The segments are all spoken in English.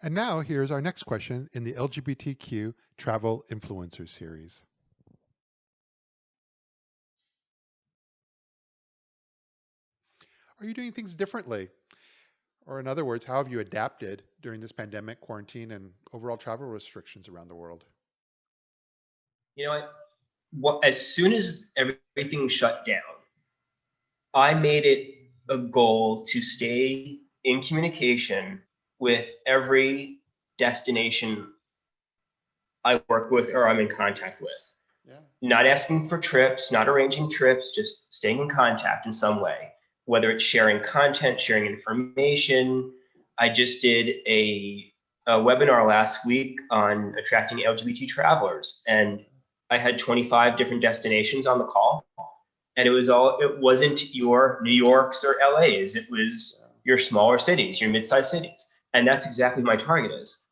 And now here's our next question in the LGBTQ Travel Influencer series. Are you doing things differently? Or in other words, how have you adapted during this pandemic, quarantine, and overall travel restrictions around the world? You know as soon as everything shut down, I made it a goal to stay in communication with every destination I work with or I'm in contact with. Yeah. Not asking for trips, not arranging trips, just staying in contact in some way, whether it's sharing content, sharing information. I just did a webinar last week on attracting LGBT travelers, and I had 25 different destinations on the call. And it wasn't your New Yorks or LAs, it was your smaller cities, your mid-sized cities. And that's exactly who my target is.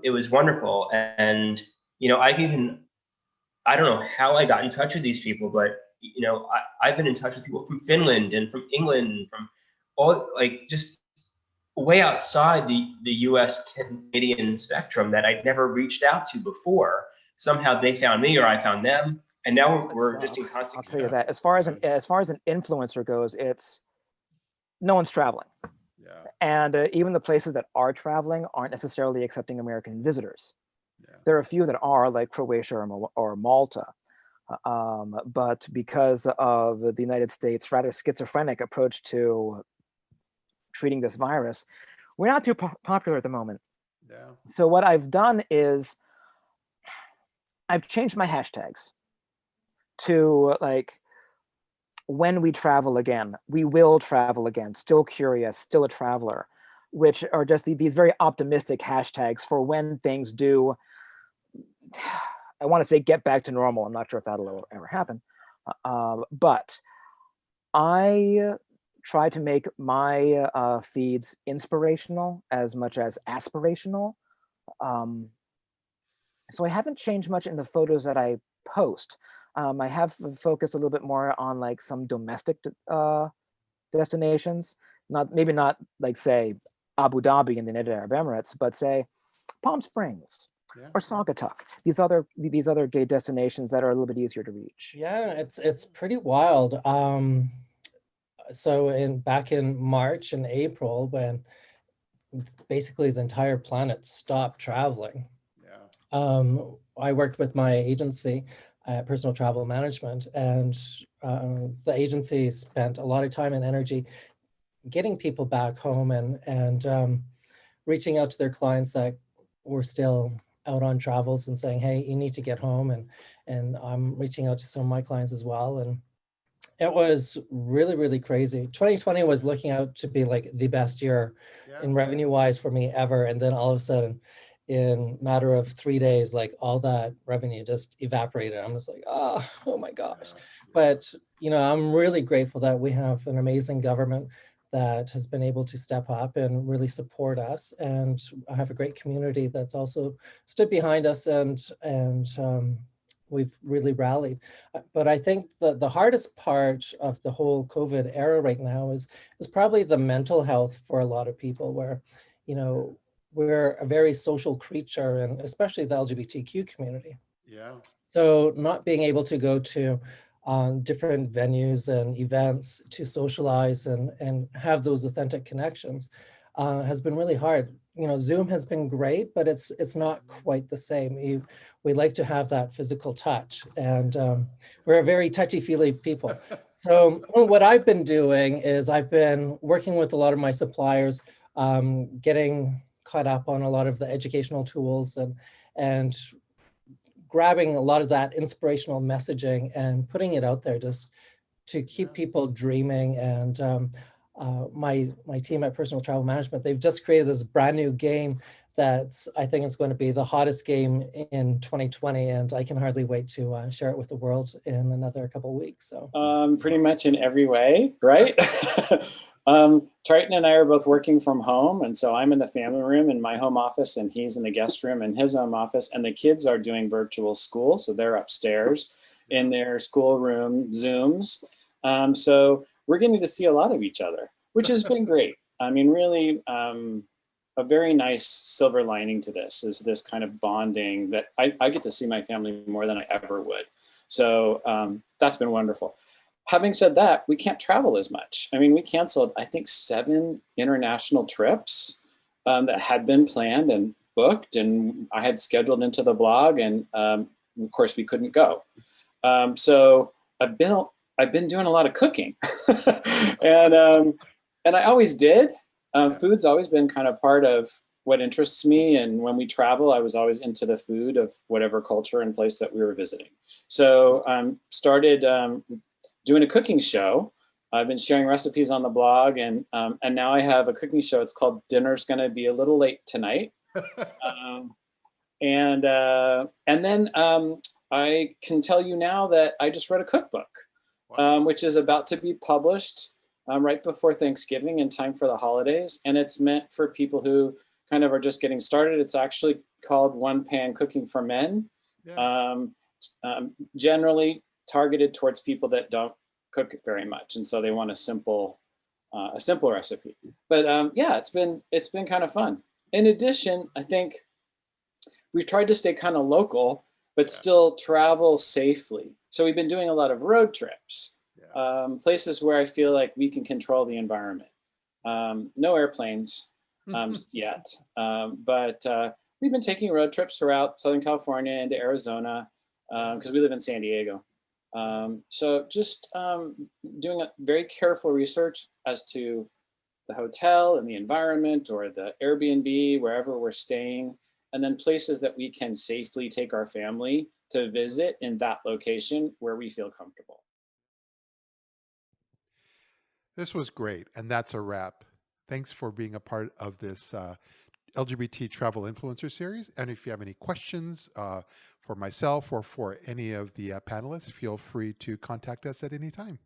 It was wonderful. And, I don't know how I got in touch with these people, but I've been in touch with people from Finland and from England and from all like just way outside the US Canadian spectrum that I'd never reached out to before. Somehow they found me or I found them. And now That we're just in sucks. constant I'll tell you Yeah. that. As far as an influencer goes, it's no one's traveling, Yeah. and even the places that are traveling aren't necessarily accepting American visitors. Yeah. There are a few that are, like Croatia or Malta, but because of the United States' rather schizophrenic approach to treating this virus, we're not too popular at the moment. Yeah. So what I've done is I've changed my hashtags to like, when we travel again, we will travel again, still curious, still a traveler, which are just these very optimistic hashtags for when things do, I want to say, get back to normal. I'm not sure if that'll ever happen. But I try to make my feeds inspirational as much as aspirational. Um, so I haven't changed much in the photos that I post. I have focused a little bit more on like some domestic destinations, maybe not like, say, Abu Dhabi in the United Arab Emirates, but say Palm Springs Yeah. or Saugatuck. These other gay destinations that are a little bit easier to reach. Yeah, it's pretty wild. So back in March and April, when basically the entire planet stopped traveling, Yeah. I worked with my agency, Personal Travel Management, and the agency spent a lot of time and energy getting people back home and reaching out to their clients that were still out on travels and saying, hey, you need to get home. And I'm reaching out to some of my clients as well. And it was really, really crazy. 2020 was looking out to be like the best year Yeah. in revenue wise for me ever. And then all of a sudden, in a matter of 3 days, like all that revenue just evaporated. I'm just like, oh my gosh. Yeah. But, I'm really grateful that we have an amazing government that has been able to step up and really support us. And I have a great community that's also stood behind us and we've really rallied. But I think the hardest part of the whole COVID era right now is probably the mental health for a lot of people where, we're a very social creature, and especially the LGBTQ community. Yeah. So not being able to go to different venues and events to socialize and have those authentic connections has been really hard. Zoom has been great, but it's not quite the same. We like to have that physical touch, and we're a very touchy-feely people. So what I've been doing is I've been working with a lot of my suppliers, getting caught up on a lot of the educational tools and grabbing a lot of that inspirational messaging and putting it out there just to keep people dreaming. And my team at Personal Travel Management, they've just created this brand new game that's, I think, is going to be the hottest game in 2020, and I can hardly wait to share it with the world in another couple of weeks. So pretty much in every way, right? Triton and I are both working from home, and so I'm in the family room in my home office, and he's in the guest room in his home office, and the kids are doing virtual school, so they're upstairs in their schoolroom Zooms. So we're getting to see a lot of each other, which has been great. I mean, really, a very nice silver lining to this is this kind of bonding that I get to see my family more than I ever would. So that's been wonderful. Having said that, we can't travel as much. I mean, we canceled, I think, 7 international trips that had been planned and booked, and I had scheduled into the blog, and of course we couldn't go. So I've been doing a lot of cooking, and I always did. Food's always been kind of part of what interests me, and when we travel, I was always into the food of whatever culture and place that we were visiting. So started doing a cooking show. I've been sharing recipes on the blog, and now I have a cooking show. It's called Dinner's Gonna Be a Little Late Tonight. And then I can tell you now that I just wrote a cookbook, which is about to be published right before Thanksgiving in time for the holidays. And it's meant for people who kind of are just getting started. It's actually called One Pan Cooking for Men. Yeah. Generally targeted towards people that don't cook very much, and so they want a simple recipe. But yeah, it's been kind of fun. In addition, I think we've tried to stay kind of local, but still travel safely. So we've been doing a lot of road trips, places where I feel like we can control the environment. No airplanes yet, but we've been taking road trips throughout Southern California into Arizona because we live in San Diego. So just doing a very careful research as to the hotel and the environment, or the Airbnb, wherever we're staying, and then places that we can safely take our family to visit in that location where we feel comfortable. This was great, and that's a wrap. Thanks for being a part of this LGBT Travel Influencer Series. And if you have any questions for myself or for any of the panelists, feel free to contact us at any time.